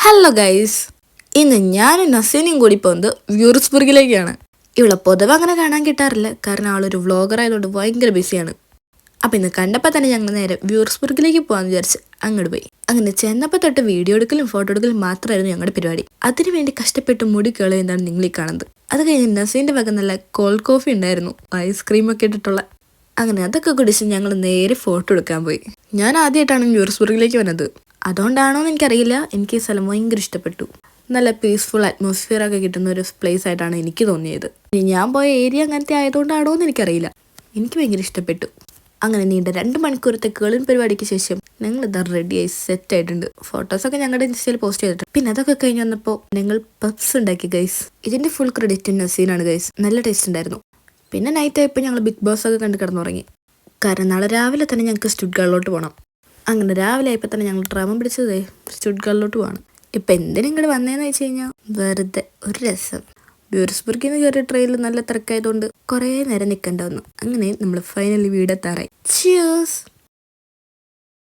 Hello guys, ഇന്ന് ഞാനും നസീനയും കൂടി പോകുന്നത് വ്യൂർസ്ബർഗിലേക്കാണ്. ഇവിടെ പൊതുവെ അങ്ങനെ കാണാൻ കിട്ടാറില്ല, കാരണം ആളൊരു വ്ളോഗർ ആയതുകൊണ്ട് ഭയങ്കര ബിസിയാണ്. അപ്പം ഇന്ന് കണ്ടപ്പോൾ തന്നെ ഞങ്ങൾ നേരെ വ്യൂർസ്ബർഗിലേക്ക് പോകാമെന്ന് വിചാരിച്ച് അങ്ങോട്ട് പോയി. അങ്ങനെ ചെന്നപ്പോൾ തൊട്ട് വീഡിയോ എടുക്കലും ഫോട്ടോ എടുക്കലും മാത്രമായിരുന്നു ഞങ്ങളുടെ പരിപാടി. അതിനുവേണ്ടി കഷ്ടപ്പെട്ട് മുടി കളയുന്നതാണ് നിങ്ങൾ ഈ കാണുന്നത്. അത് കഴിഞ്ഞ് നസീൻ്റെ വക നല്ല കോൾഡ് കോഫി ഉണ്ടായിരുന്നു, ഐസ്ക്രീമൊക്കെ ഇട്ടിട്ടുള്ള. അങ്ങനെ അതൊക്കെ കുടിച്ച് ഞങ്ങൾ നേരെ ഫോട്ടോ എടുക്കാൻ പോയി. ഞാൻ ആദ്യമായിട്ടാണ് വ്യൂർസ്ബർഗിലേക്ക് വന്നത്. അതുകൊണ്ടാണോ എന്ന് എനിക്കറിയില്ല, എനിക്ക് ഈ സ്ഥലം ഭയങ്കര ഇഷ്ടപ്പെട്ടു. നല്ല പീസ്ഫുൾ അറ്റ്മോസ്ഫിയർ ഒക്കെ കിട്ടുന്ന ഒരു പ്ലേസ് ആയിട്ടാണ് എനിക്ക് തോന്നിയത്. ഞാൻ പോയ ഏരിയ അങ്ങനത്തെ ആയതുകൊണ്ടാണോ എന്ന് എനിക്കറിയില്ല, എനിക്ക് ഭയങ്കര ഇഷ്ടപ്പെട്ടു. അങ്ങനെ നീണ്ട 2 മണിക്കൂറത്തെ കേളിൻ പരിപാടിക്ക് ശേഷം ഞങ്ങൾ ഇതാ റെഡിയായി സെറ്റ് ആയിട്ടുണ്ട്. ഫോട്ടോസൊക്കെ ഞങ്ങളുടെ ഇൻസ്റ്റയിൽ പോസ്റ്റ് ചെയ്തിട്ടുണ്ട്. പിന്നെ അതൊക്കെ കഴിഞ്ഞ് വന്നപ്പോൾ ഞങ്ങൾ പബ്സ് ഉണ്ടാക്കി ഗൈസ്. ഇതിന്റെ ഫുൾ ക്രെഡിറ്റ് നസീനാണ് ഗൈസ്. നല്ല ടേസ്റ്റ് ഉണ്ടായിരുന്നു. പിന്നെ നൈറ്റ് ആയപ്പോൾ ഞങ്ങൾ ബിഗ് ബോസ് ഒക്കെ കണ്ട് കിടന്നുറങ്ങി. കാരണം നാളെ രാവിലെ തന്നെ ഞങ്ങൾക്ക് സ്റ്റുഡ്ഗാർട്ടിലോട്ട് പോകണം. അങ്ങനെ രാവിലെ ആയപ്പോൾ തന്നെ ഞങ്ങൾ ട്രാമം പിടിച്ചതേ സ്റ്റുഡ്ഗാർട്ടിലോട്ട് പോകണം. ഇപ്പം എന്തിനും ഇങ്ങോട്ട് വന്നതെന്ന് വെച്ച് കഴിഞ്ഞാൽ വെറുതെ ഒരു രസം. വ്യൂർസ്ബർഗിൽ നിന്ന് കയറിയ ട്രെയിനിൽ നല്ല തിരക്കായതുകൊണ്ട് കുറേ നേരം നിൽക്കേണ്ട വന്നു. അങ്ങനെ നമ്മൾ ഫൈനലി വീടെത്താറായി. ചിയേഴ്സ്.